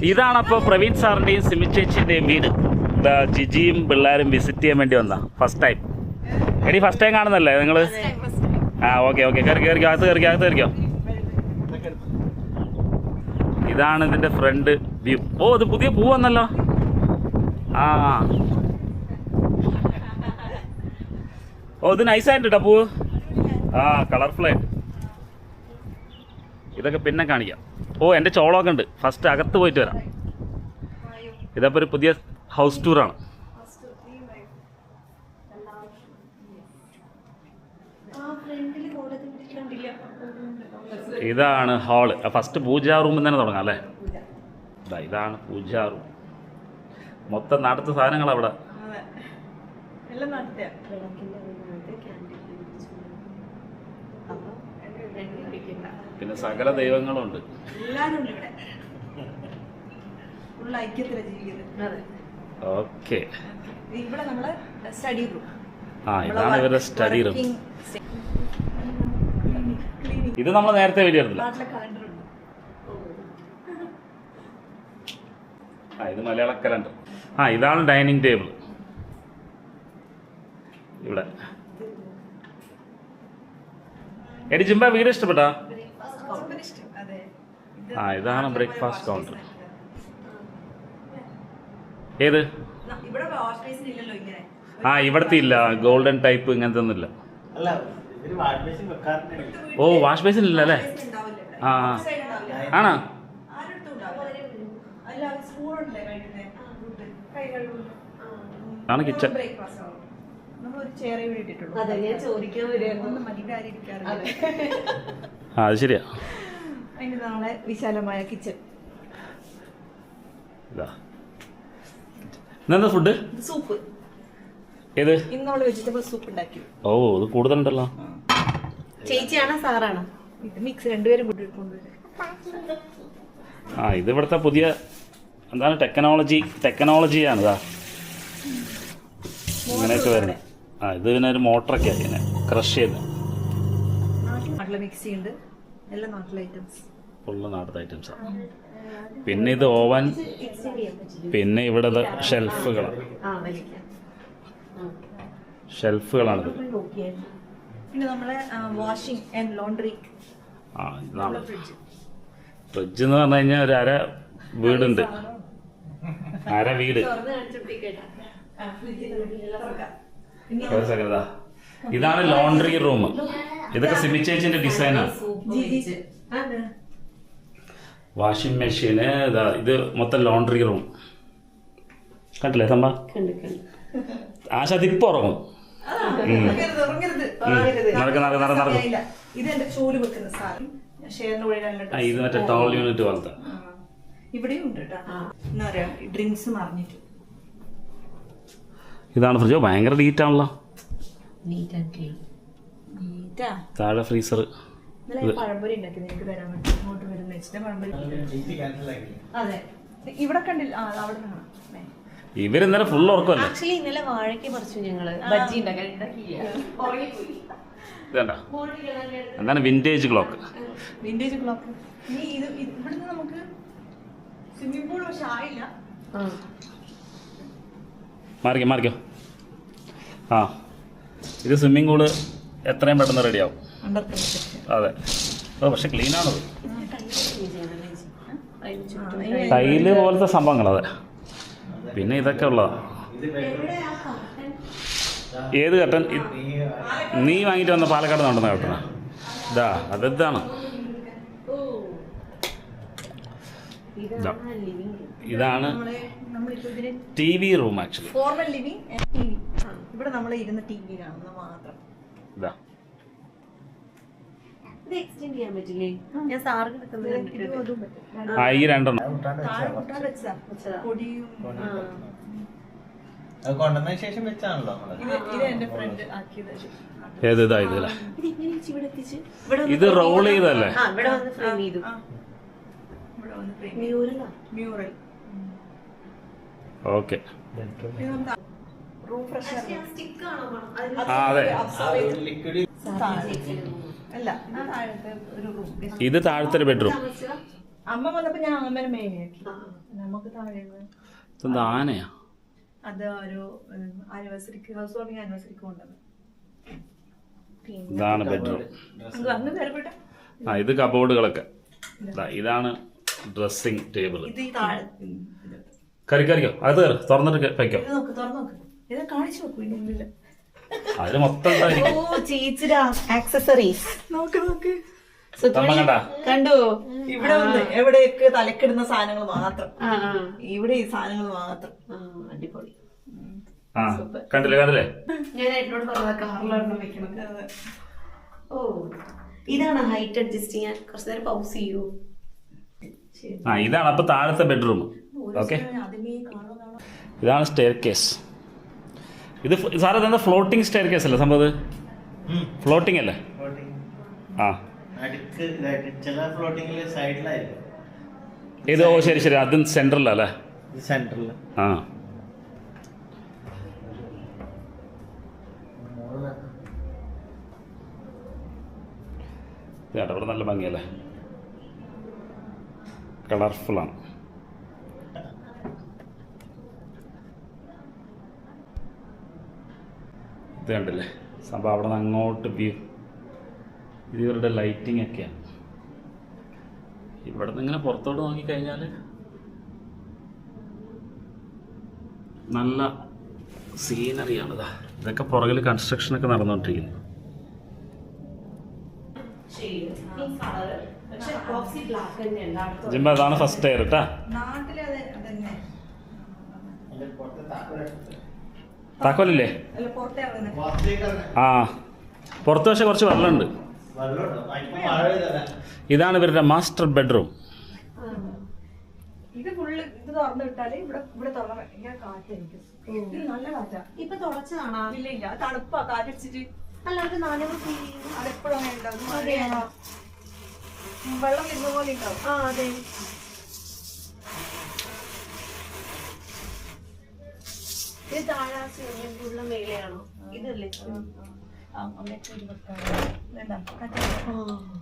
ഇതാണപ്പോൾ പ്രവീൺ സാറിൻ്റെയും സിമി ചേച്ചിൻ്റെയും വീട്. ജിജിയും പിള്ളേരും വിസിറ്റ് ചെയ്യാൻ വേണ്ടി വന്നാ ഫസ്റ്റ് ടൈം. എടി ഫസ്റ്റ് ടൈം കാണുന്നല്ലേ നിങ്ങൾ? ആ ഓക്കെ ഓക്കെ, കയറിക്കോ അകത്ത് കയറിക്കോ. ഇതാണ് ഇതിൻ്റെ ഫ്രണ്ട് വ്യൂ. ഓ ഇത് പുതിയ പൂ വന്നല്ലോ. ആ ഓ ഇത് നൈസായിട്ട് കേട്ടോ പൂവ്. ആ കളർഫുള്ളായിട്ട്. ഇതൊക്കെ പിന്നെ കാണിക്കാം. ഓ എൻ്റെ ചോളമൊക്കെ ഉണ്ട്. ഫസ്റ്റ് അകത്ത് പോയിട്ട് വരാം. ഇതപ്പോൾ ഒരു പുതിയ ഹൗസ് ടൂറാണ്. ഇതാണ് ഹാള്. ഫസ്റ്റ് പൂജാ റൂമിൽ തന്നെ തുടങ്ങാം അല്ലേ? ഇതാണ് പൂജാ റൂം. മൊത്തം നാട്ടത്തെ സാധനങ്ങൾ അവിടെ. പിന്നെ സകല ദൈവങ്ങളുണ്ട്. ഓക്കെ, ആ ഇതാണ് ഇവരുടെ സ്റ്റഡി റൂം. ഇത് നമ്മൾ നേരത്തെ വീഡിയോ എടുത്തില്ല. ആ ഇത് മലയാള കലണ്ടർ. ആ ഇതാണ് ഡൈനിങ് ടേബിൾ ഇവിടെ. എടി ജിംബ വീട് ഇഷ്ടപ്പെട്ടാ? ആ ഇതാണ് ബ്രേക്ക്ഫാസ്റ്റ് കൗണ്ടർ. ഏത്? ആ ഇവിടത്തെ ഇല്ല, ഗോൾഡൻ ടൈപ്പ് ഇങ്ങനത്തെ ഒന്നുമില്ല. ഓ വാഷ് ബേസിൻ ഇല്ല അല്ലേ? ആ ആണോ? ആണ് കിച്ചൺ. ആ അത് ശരിയാ. വിശാലമായ കിച്ചൺ. ഇന്നെന്താ ഫുഡ്? സൂപ്പ്. ഏത്? ഇന്ന് നമ്മള് വെജിറ്റബിൾ സൂപ്പ് ഉണ്ടാക്കി. ഓ ഇത് കൂടുതലുണ്ടല്ലോ. ചേച്ചിയാണോ സാറാണോ? ഇത് മിക്സ് രണ്ടുപേരും കൊണ്ടുവരും. ആ ഇത് ഇവിടുത്തെ പുതിയ എന്താണ് ടെക്നോളജിയാണ് ഇതാ ഇങ്ങനെയൊക്കെ വരുന്നത്. ആ ഇത് പിന്നെ ഒരു മോട്ടറൊക്കെ ഇങ്ങനെ ക്രഷ് ചെയ്ത്. നാട്ടിലെ മിക്സി ഉണ്ട്, എല്ലാ നാട്ടിലെ ഐറ്റംസ്, ഫുള്ള് നാട്ടിലെ ഐറ്റംസാണ്. പിന്നെ ഇത് ഓവൻ, പിന്നെ ഇവിടെ ഷെൽഫുകളാണിത്. പിന്നെ നമ്മളെ വാഷിംഗ് ആൻഡ് ലോണ്ടറി. ആ ഇതാണ് ഫ്രിഡ്ജ് എന്ന് പറഞ്ഞു കഴിഞ്ഞാൽ ഒരു അര വീടുണ്ട്. ഇതാണ് ലോണ്ടറി റൂം. ഇതൊക്കെ സിമി ചേച്ചിന്റെ ഡിസൈനാണ്. വാഷിംഗ് മെഷീന് ഇത് മൊത്തം ലോണ്ടറി റൂം. കണ്ടില്ലേ സംഭവം? ആശ തിപ്പ് ഉറങ്ങും. ഇത് മറ്റേ ടൗൾ യൂണിറ്റ് പോലത്തെ. ഇതാണ് ഫ്രിഡ്ജ്. ഭയങ്കര നീറ്റാണല്ലോ. താഴെ ഫ്രീസർ. ഇവരിന്നലെ ഫുൾ ഉറക്കമല്ലേ? ഇന്നലെ വാഴയ്ക്ക് പറിച്ചു ഞങ്ങള്. ബജ്ജി എന്താണ് വിന്റേജ് ക്ലോക്ക്. Vintage clock. ഇവിടുന്ന് നമുക്ക് സ്വിമ്മിംഗ് പൂൾ പക്ഷെ ആയില്ല. മാറിക്കോ. ആ ഇത് സ്വിമ്മിംഗ് പൂള് എത്രയും പെട്ടെന്ന് റെഡിയാവും. അതെ. ഓ പക്ഷെ ക്ലീൻ ആണത്. ടൈല് പോലത്തെ സംഭവങ്ങൾ. അതെ. പിന്നെ ഇതൊക്കെ ഉള്ളതാ. ഏത് കട്ടൻ? നീ വാങ്ങിയിട്ട് വന്ന പാലക്കാട് നടന്ന കട്ടനാ. ഇതാണ്. ഇതാണ് T V room. Actually formal living and TV. ഇവിടെ നമ്മൾ ഇരുന്ന് ടിവി കാണുന്ന മാത്രം. ഞാൻ സാറിന് ഈ രണ്ടെണ്ണം ഏതാ ഇതില്ല. ഇത് റോൾ ചെയ്തല്ലേ? ഓക്കെ. അതെ. ഇത് താഴത്തെ ഒരു ബെഡ്റൂം. അമ്മ വന്നപ്പോ ഞാൻ അമ്മേനെ മേലെയാക്കി. നമുക്ക് താഴെ ഇതെന്താ ആനയാ? അത് ഒരു ആനിവേഴ്സറിക്ക്, ഹൗസ് വാർമിംഗ് ആനിവേഴ്സറിക്ക് കൊണ്ടുവന്നു. ഇതാണ് ബെഡ്റൂം. അങ്ങ് കയറിപ്പെട്ട ഇത് കബോർഡുകളൊക്കെ. ഇതാണ് ഡ്രസ്സിംഗ് ടേബിൾ. ഇത് ഈ താഴെ കറിക്കോ അത് തുറന്നിട്ട് വെക്കോ. ഇത് നോക്ക്, തുറന്നു നോക്ക്. ഇത് കാണിച്ചു നോക്കൂ ഇതിന്റെ ഉള്ളില്. അതിന് മൊത്തം ഓ ചേച്ചിയുടെ ആക്സസറീസ് നോക്ക് നോക്ക്. കണ്ടു? ഇവിടെ വന്ന് എവിടെയൊക്കെ തലക്കിടുന്ന സാധനങ്ങൾ മാത്രം, ഇവിടെ ഈ സാധനങ്ങൾ മാത്രം. അടിപൊളി. കണ്ടില്ലേ? ഞാൻ എന്നോട് പറഞ്ഞ കാറിലൊരെണ്ണം വെക്കണം. ഓ ഇതാണ് ഹൈറ്റ് അഡ്ജസ്റ്റ് ചെയ്യാൻ. കുറച്ച് നേരം പൗസ് ചെയ്യൂ. ഇതാണ് അപ്പൊ താഴത്തെ ബെഡ്റൂം. ഓക്കെ, ഇതാണ് സ്റ്റെയർ കേസ്. ഇത് സാറേ ഇതെന്താ ഫ്ലോട്ടിംഗ് സ്റ്റെയർ കേസ് അല്ലേ സംഭവം? ഫ്ലോട്ടിംഗ് അല്ലേ? ആ ഇത് ഓ ശരി ശരി, അതും സെൻട്രലല്ലേ? സെൻട്രൽ. ആ ഇവിടെ നല്ല ഭംഗിയല്ലേ, കളർഫുള്ളാണ്. ഇത് കണ്ടില്ലേ സംഭവം? അവിടെ നിന്ന് അങ്ങോട്ട് വ്യൂ. ഇത് ഇവരുടെ ലൈറ്റിംഗ് ഒക്കെയാണ്. ഇവിടെ നിന്ന് ഇങ്ങനെ പുറത്തോട്ട് നോക്കിക്കഴിഞ്ഞാൽ നല്ല സീനറിയാണിതാ. ഇതൊക്കെ പുറകിൽ കൺസ്ട്രക്ഷനൊക്കെ നടന്നുകൊണ്ടിരിക്കുന്നു. ജിംബ അതാണ് ഫസ്റ്റ് ടയർ കേട്ടാ. താക്കോലില്ലേ? ആ പുറത്ത് പക്ഷെ കുറച്ച് വെള്ളമുണ്ട്. ഇതാണ് ഇവരുടെ മാസ്റ്റർ ബെഡ്റൂം. ഇത് ഫുള്ള് ഇത് തുറന്നു വിട്ടാല് ഇവിടെ ഇവിടെ തുറന്ന ഭയങ്കര കാറ്റായിരിക്കും. ഇത് നല്ല കാറ്റാ. ഇപ്പൊ തുറച്ചതാണോ? ഇല്ല ഇല്ല, തണുപ്പാ കാറ്റടിച്ചിട്ട്. അല്ലാതെ അതെപ്പോഴും അങ്ങനെ ഉണ്ടാവും. വെള്ളം വരുന്ന പോലെ ഉണ്ടാവും. ആ അതെ. ഇത് താഴെ സ്വിമ്മിംഗ് പൂളിന്റെ മേലെയാണോ? ഇതല്ലേ?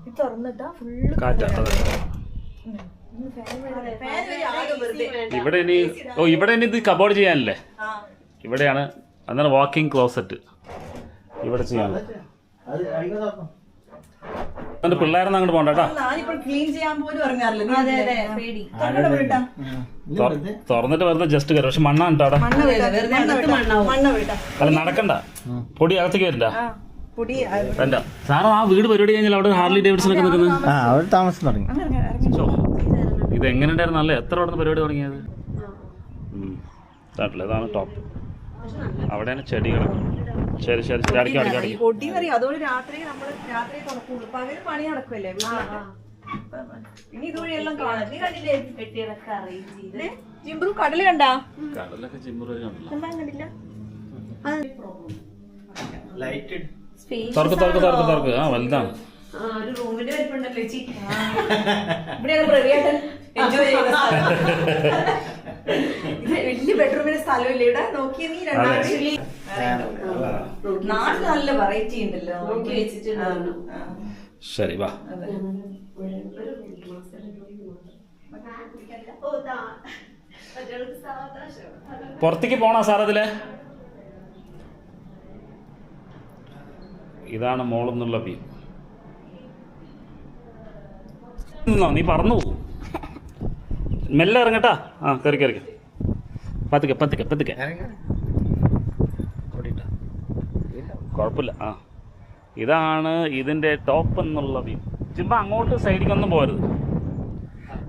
ഇത് തുറന്നിട്ടാ ഫുള്ള് കാറ്റാ. ഇവിടെ ഇനി ഇത് കബോർഡ് ചെയ്യാനല്ലേ? ഇവിടെയാണ് അന്നേരം വാക്കിംഗ് ക്ലോസറ്റ് ഇവിടെ ചെയ്യാൻ. എന്നിട്ട് പിള്ളേരൊന്നും അങ്ങോട്ട് പോകണ്ടേട്ടാ. തുറന്നിട്ട് വെറുതെ ജസ്റ്റ് കയറും. പക്ഷെ മണ്ണാണ് കേട്ടോ അവിടെ. അല്ല നടക്കണ്ട, പൊടി അകത്തേക്ക് വരണ്ട. വേണ്ട സാറ് ആ വീട് പരിപാടി കഴിഞ്ഞാൽ അവിടെ ഹാർലി ഡേവിഡ്സനൊക്കെ നിൽക്കുന്നത് താമസം തുടങ്ങി. ഇത് എങ്ങനെ ഉണ്ടായിരുന്നു? നല്ല എത്ര അവിടെ നിന്ന് പരിപാടി തുടങ്ങിയത്? ഇതാണ് ടോപ്പ്. അവിടെയാണ് ചെടികളൊക്കെ. ശരി ശരി ശരി, അടിക്കാം അടിക്കാം അടിക്കാം. അതുകൊണ്ട് രാത്രി നമ്മൾ രാത്രി തുറക്കുള്ളൂ. പകല് പണി നടക്കുമല്ലേ? ഇനി ഇതുവഴി എല്ലാം കാണാം. നീ കണ്ടില്ലേ പെട്ടികളൊക്കെ അറേഞ്ച് ചെയ്ത്? ജിംബ്രു കടല് കണ്ടാ? കടലൊക്കെ ജിംബ്രു കണ്ടില്ല. തുറക്ക് തുറക്ക് തുറക്ക് തുറക്ക്. ആ വലുതാണ്. ഒരു റൂമിന്റെ വലിപ്പുണ്ടല്ലോ ചേച്ചി. ഇവിടെയാണ് പ്രവിയേട്ടൻ എൻജോയ് ചെയ്യുന്നത്. ഇത് വലിയ ബെഡ്റൂമിന്റെ സ്ഥലമില്ല ഇവിടെ. നോക്കിയ നീ രണ്ടാഴ്ച നാട്ടിൽ നല്ല വെറൈറ്റി ഉണ്ടല്ലോ. നോക്കി വെച്ചിട്ടുണ്ടല്ലോ. ശരി വാ. പുറത്തേക്ക് പോണോ സാർ അതില്? ഇതാണ് മോളിൽ നിന്നുള്ള വ്യൂ. നീ പറന്നു പോകും. മെല്ലെ ഇറങ്ങട്ടാ. ആ കയറി കയറി പതുക്കെ പതുക്കെ പതുക്കെ. കുഴപ്പമില്ല. ആ ഇതാണ് ഇതിൻ്റെ ടോപ്പ് എന്നുള്ള വ്യൂ. ചുമ്മാ അങ്ങോട്ട് സൈഡിക്കൊന്നും പോരുത്.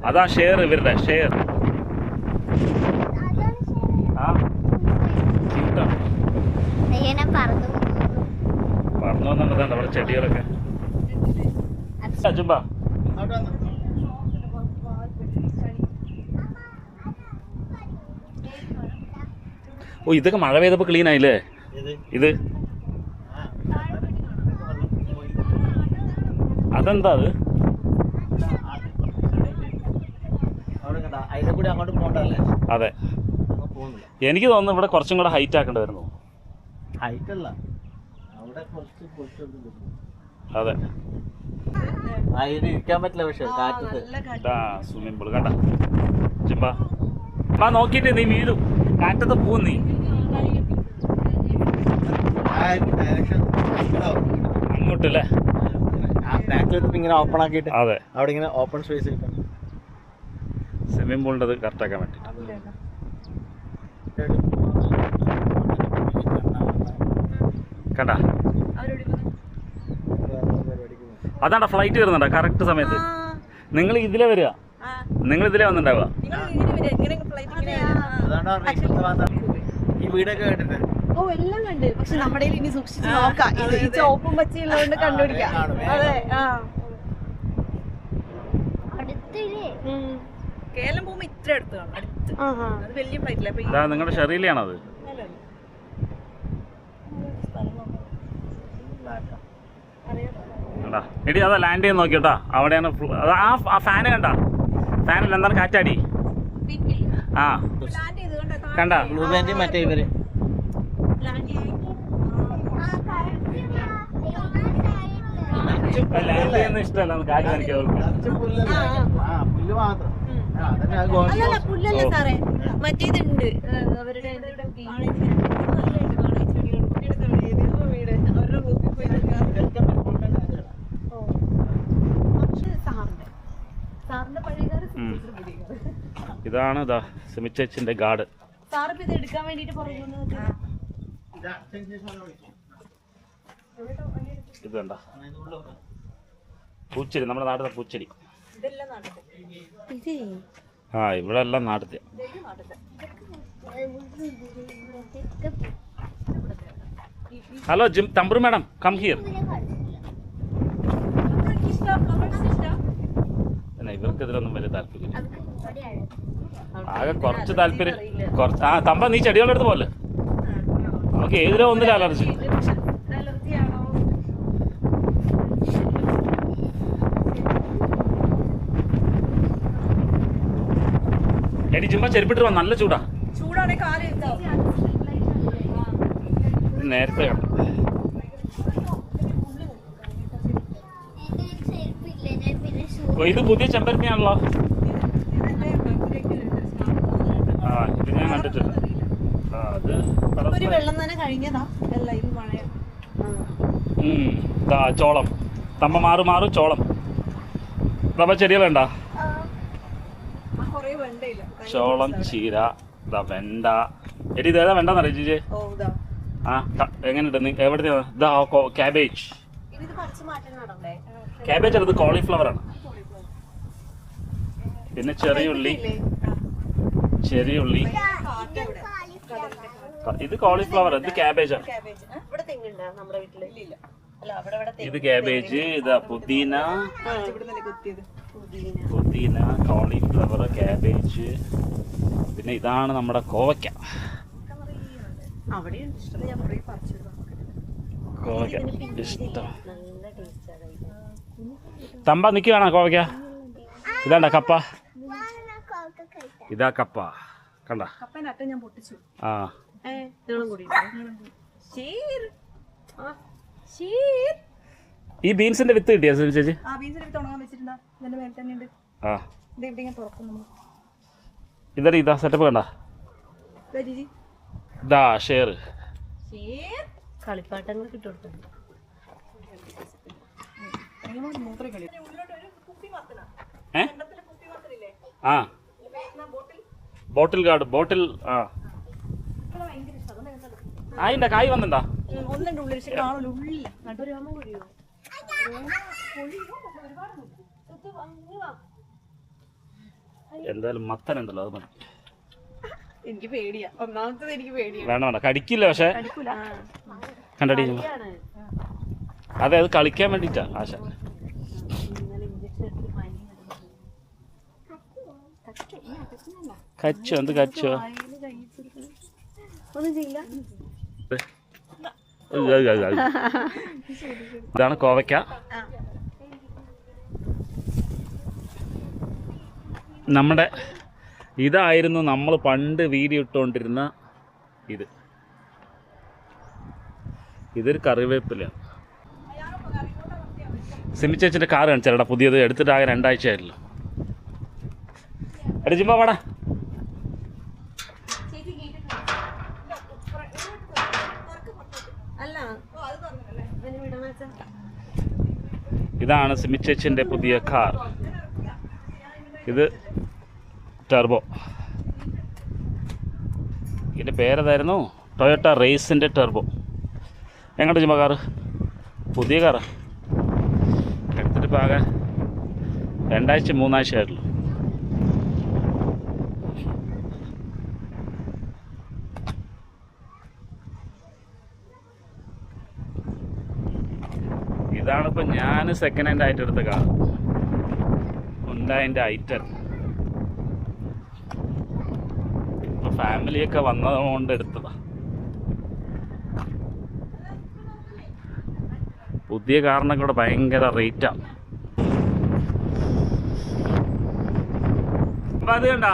അതാ ഷെയർ, ഇവരുടെ ഷെയർ. ആ ക്യൂട്ടാണ്. പറഞ്ഞു വന്നിട്ടുണ്ട് അവിടെ ചെടികളൊക്കെ. ചുമ്പാ ഓ ഇതൊക്കെ മഴ പെയ്തപ്പോൾ ക്ലീൻ ആയില്ലേ? ഇത് അതെന്താ അത്? അതെ, എനിക്ക് തോന്നുന്നു ഇവിടെ കുറച്ചും കൂടെ ഹൈറ്റ് ആക്കേണ്ടി വരുന്നു. ഹൈറ്റ് അല്ല, അതെ ഇരിക്കാൻ പറ്റില്ല പക്ഷെ കാറ്റത്ത്. ഇതാ സ്വിമ്മിംഗ് പൂൾ കണ്ട ചിമ്പ നോക്കിട്ട് നീ വീഴും, കാറ്റത്ത് പോവും നീ. അങ്ങോട്ടല്ലേ ഇങ്ങനെ ഓപ്പൺ ആക്കിയിട്ട് അതെ അവിടെ ഇങ്ങനെ ഓപ്പൺ സ്പേസ് കിട്ടും. സ്വിമ്മിംഗ് പൂളിൻ്റെ അത് കറക്റ്റാക്കാൻ വേണ്ടി. കണ്ട അതാണ്ടാ ഫ്ലൈറ്റ് വരുന്നുണ്ടോ കറക്റ്റ് സമയത്ത്. നിങ്ങൾ ഇതിലേ വരിക, നിങ്ങൾ ഇതിലേ വന്നിട്ടുണ്ടാവുക. ഈ വീടൊക്കെ കേട്ടിട്ട് ഓ എല്ലാം കണ്ട്. പക്ഷെ നമ്മുടെ ഇനി സൂക്ഷിച്ച് നോക്കാം. ഇത് ഈ ചോപ്പും പച്ചയുള്ളതുകൊണ്ട് കണ്ടുപിടിക്കാം. അതെ കേരളം പോകുമ്പോ ഇത്ര അടുത്ത് കാണും. അടുത്ത് അത് വലിയ ഫ്ലൈറ്റില്ല. ഇതാ നിങ്ങളുടെ ഷെറിയിലാണത്. എടി അതാ ലാൻഡ് ചെയ്യാൻ നോക്കിയോട്ടാ. അവിടെയാണ് ആ ഫാന് കണ്ട, ഫാനിൽ എന്താണ് കാറ്റാടി. ആ കണ്ട ബ്ലൂ ബാൻഡ് മറ്റേ ഇവര് ലാൻഡ് ചെയ്യുന്ന ഇഷ്ടമല്ല കാറ്റ് കാണിക്കും. പുല്ല് മാത്രം. പുല്ലല്ല സാറേ, മറ്റേതുണ്ട് അവരുടെ ഇതാണ് ഇതാ സിമിച്ചേച്ചിന്റെ ഗാർഡ്. സാറിപ്പ് ഇത് എടുക്കാൻ വേണ്ടിട്ട് പറയുന്നത് ഇത് കണ്ട പൂച്ചെടി, നമ്മുടെ നാട്ടിലെ പൂച്ചെടി. ആ ഇവിടെ എല്ലാം നാട്ടിലെ. ഹലോ തമ്പുരു മാഡം, കം ഹിയർ. ഇവർക്ക് ഇതിലൊന്നും വലിയ താല്പര്യം, ആകെ കുറച്ച് താല്പര്യം. കുറച്ച് തമ്പ നീ ചെടികളുടെ അടുത്ത് പോലെ നമുക്ക് ഏതിലോ ഒന്നില്ല അലർജി. എടി ചുമ്മാ ചെരുപ്പിട്ട് വാ, നല്ല ചൂടാ. നേരത്തെ ഇത് പുതിയ ചെമ്പരത്തിയാണല്ലോ. ആ ഇത് ഞാൻ കണ്ടിട്ടില്ല. അത് വെള്ളം തന്നെ കഴിഞ്ഞതാ. ചോളം തമ്മ മാറും ചോളം. തമ്മ ചെടികളുണ്ടാ? ചോളം, ചീര, വെണ്ട. എടി ഇതേതാ വെണ്ടെന്നറിയ ചേച്ചി? ആ എങ്ങനെയുണ്ട്? എവിടുത്തെ? ഇതാ ക്യാബേജ്. ക്യാബേജ് അല്ല, ഇത് കോളിഫ്ലവർ ആണ്. പിന്നെ ചെറിയുള്ളി. ഇത് കോളിഫ്ലവർ, ഇത് ക്യാബേജ് ആണ്. ഇത് ക്യാബേജ്, ഇതാ പുതിന, കോളിഫ്ലവർ, ക്യാബേജ്. പിന്നെ ഇതാണ് നമ്മുടെ കോവയ്ക്ക. കോവയ്ക്ക ഇഷ്ടം. തമ്പ നിൽക്കുകയാണോ കോവയ്ക്ക? ഇതാണ്ട കപ്പ. ഇതാ കപ്പ കണ്ട. ആ ഈ ബീൻസിന്റെ വിത്ത് കിട്ടിയാ ചേച്ചി? ആ ഇതാ ഇതാ സെറ്റപ്പ് കണ്ട. ഇതാ ഷെയർ കളിപ്പാട്ടങ്ങൾ കിട്ടും. ആ ബോട്ടിൽ ഗാർഡ് ബോട്ടിൽ. ആ അതിന്റെ കായ് വന്നിണ്ടാ? എന്തായാലും മത്തനുണ്ടല്ലോ, അത് മതി. എനിക്ക് പേടിയാ, ഒന്നാമത്തത് എനിക്ക് പേടിയാ. വേണ്ട കടിക്കില്ല, പക്ഷെ കണ്ടടി. അതെ അത് കളിക്കാൻ വേണ്ടിട്ടാ ആശ. കച്ചോ എന്ത് കച്ചോ? ഇതാണ് കോവയ്ക്ക. നമ്മുടെ ഇതായിരുന്നു നമ്മൾ പണ്ട് വീഡിയോ ഇട്ടുകൊണ്ടിരുന്ന ഇതൊരു കറിവേപ്പിലയാണ്. സിമി ചേച്ചിൻ്റെ കാർ കാണിച്ചാലടാ പുതിയത്, എടുത്തിട്ട് ആകെ 2 ആഴ്ചയായിട്ടുള്ളൂ. എടാ ജിമ്പ വാടാ. ഇതാണ് സിമി ചേച്ചിൻ്റെ പുതിയ കാർ. ഇത് ടർബോ. ഇതിൻ്റെ പേരേതായിരുന്നു? Toyota റേസിൻ്റെ turbo. എങ്ങോട്ട് ജിമ്മ കാറ്? പുതിയ കാറാ. എടുത്തിട്ട് ഇപ്പോൾ ആകെ 2 ആഴ്ച 3 ആഴ്ച ആയിട്ടുള്ളൂ. ഇതാണിപ്പോൾ ഞാൻ സെക്കൻഡ് ഹാൻഡ് ആയിട്ട് എടുത്ത കാർ, ഹുണ്ടായിൻ്റെ i10. ഇപ്പോൾ ഫാമിലിയൊക്കെ വന്നതുകൊണ്ട് എടുത്തതാണ്. പുതിയ കാറിനൊക്കെ ഇവിടെ ഭയങ്കര റേറ്റാണ്. അപ്പം അത് കണ്ട